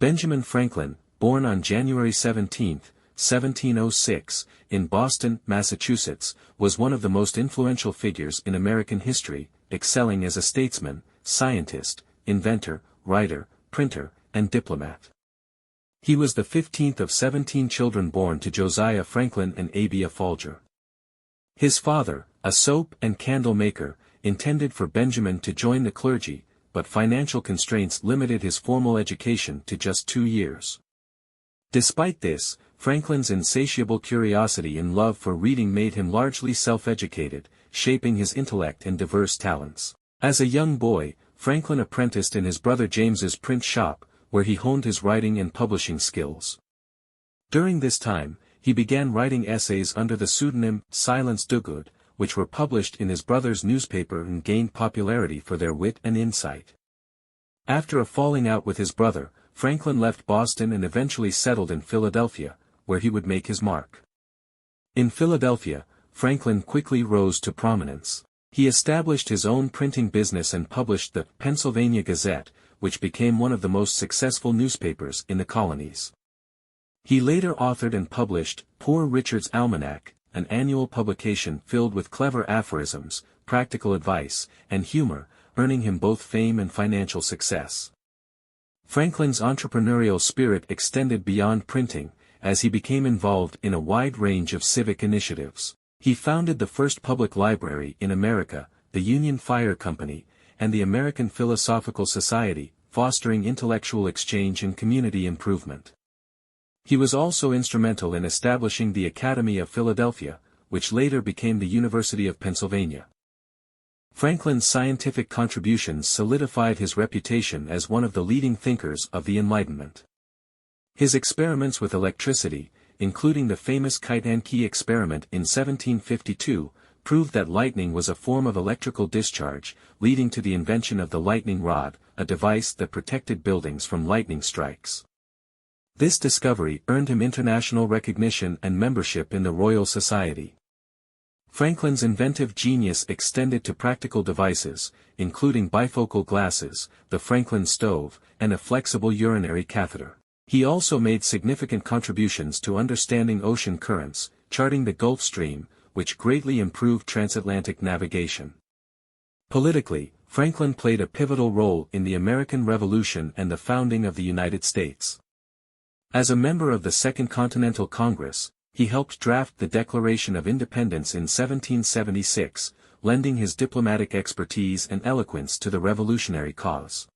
Benjamin Franklin, born on January 17, 1706, in Boston, Massachusetts, was one of the most influential figures in American history, excelling as a statesman, scientist, inventor, writer, printer, and diplomat. He was the 15th of 17 children born to Josiah Franklin and Abia Folger. His father, a soap and candle maker, intended for Benjamin to join the clergy, but financial constraints limited his formal education to just 2 years. Despite this, Franklin's insatiable curiosity and love for reading made him largely self-educated, shaping his intellect and diverse talents. As a young boy, Franklin apprenticed in his brother James's print shop, where he honed his writing and publishing skills. During this time, he began writing essays under the pseudonym Silence Dogood, which were published in his brother's newspaper and gained popularity for their wit and insight. After a falling out with his brother, Franklin left Boston and eventually settled in Philadelphia, where he would make his mark. In Philadelphia, Franklin quickly rose to prominence. He established his own printing business and published the Pennsylvania Gazette, which became one of the most successful newspapers in the colonies. He later authored and published Poor Richard's Almanac, an annual publication filled with clever aphorisms, practical advice, and humor, earning him both fame and financial success. Franklin's entrepreneurial spirit extended beyond printing, as he became involved in a wide range of civic initiatives. He founded the first public library in America, the Union Fire Company, and the American Philosophical Society, fostering intellectual exchange and community improvement. He was also instrumental in establishing the Academy of Philadelphia, which later became the University of Pennsylvania. Franklin's scientific contributions solidified his reputation as one of the leading thinkers of the Enlightenment. His experiments with electricity, including the famous kite-and-key experiment in 1752, proved that lightning was a form of electrical discharge, leading to the invention of the lightning rod, a device that protected buildings from lightning strikes. This discovery earned him international recognition and membership in the Royal Society. Franklin's inventive genius extended to practical devices, including bifocal glasses, the Franklin stove, and a flexible urinary catheter. He also made significant contributions to understanding ocean currents, charting the Gulf Stream, which greatly improved transatlantic navigation. Politically, Franklin played a pivotal role in the American Revolution and the founding of the United States. As a member of the Second Continental Congress, he helped draft the Declaration of Independence in 1776, lending his diplomatic expertise and eloquence to the revolutionary cause.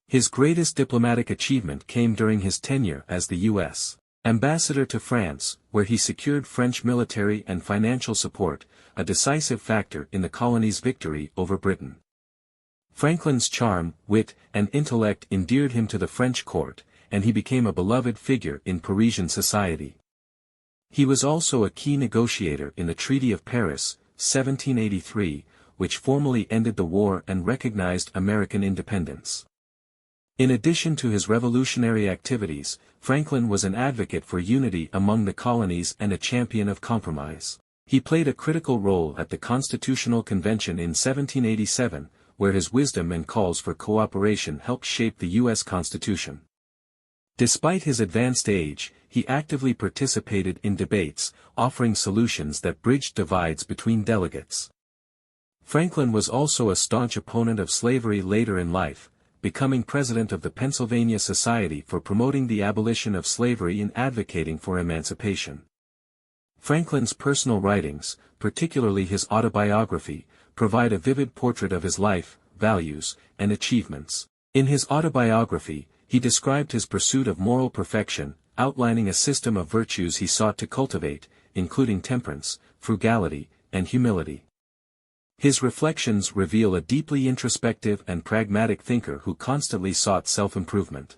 His greatest diplomatic achievement came during his tenure as the U.S. ambassador to France, where he secured French military and financial support, a decisive factor in the colony's victory over Britain. Franklin's charm, wit, and intellect endeared him to the French court, and he became a beloved figure in Parisian society. He was also a key negotiator in the Treaty of Paris, 1783, which formally ended the war and recognized American independence. In addition to his revolutionary activities, Franklin was an advocate for unity among the colonies and a champion of compromise. He played a critical role at the Constitutional Convention in 1787, where his wisdom and calls for cooperation helped shape the U.S. Constitution. Despite his advanced age, he actively participated in debates, offering solutions that bridged divides between delegates. Franklin was also a staunch opponent of slavery later in life, becoming president of the Pennsylvania Society for promoting the abolition of slavery and advocating for emancipation. Franklin's personal writings, particularly his autobiography, provide a vivid portrait of his life, values, and achievements. In his autobiography, he described his pursuit of moral perfection, outlining a system of virtues he sought to cultivate, including temperance, frugality, and humility. His reflections reveal a deeply introspective and pragmatic thinker who constantly sought self-improvement.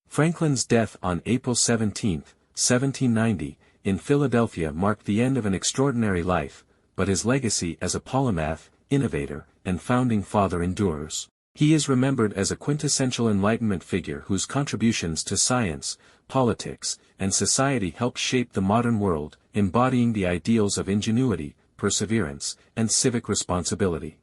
Franklin's death on April 17, 1790, in Philadelphia marked the end of an extraordinary life, but his legacy as a polymath, innovator, and founding father endures. He is remembered as a quintessential Enlightenment figure whose contributions to science, politics, and society helped shape the modern world, embodying the ideals of ingenuity, perseverance, and civic responsibility.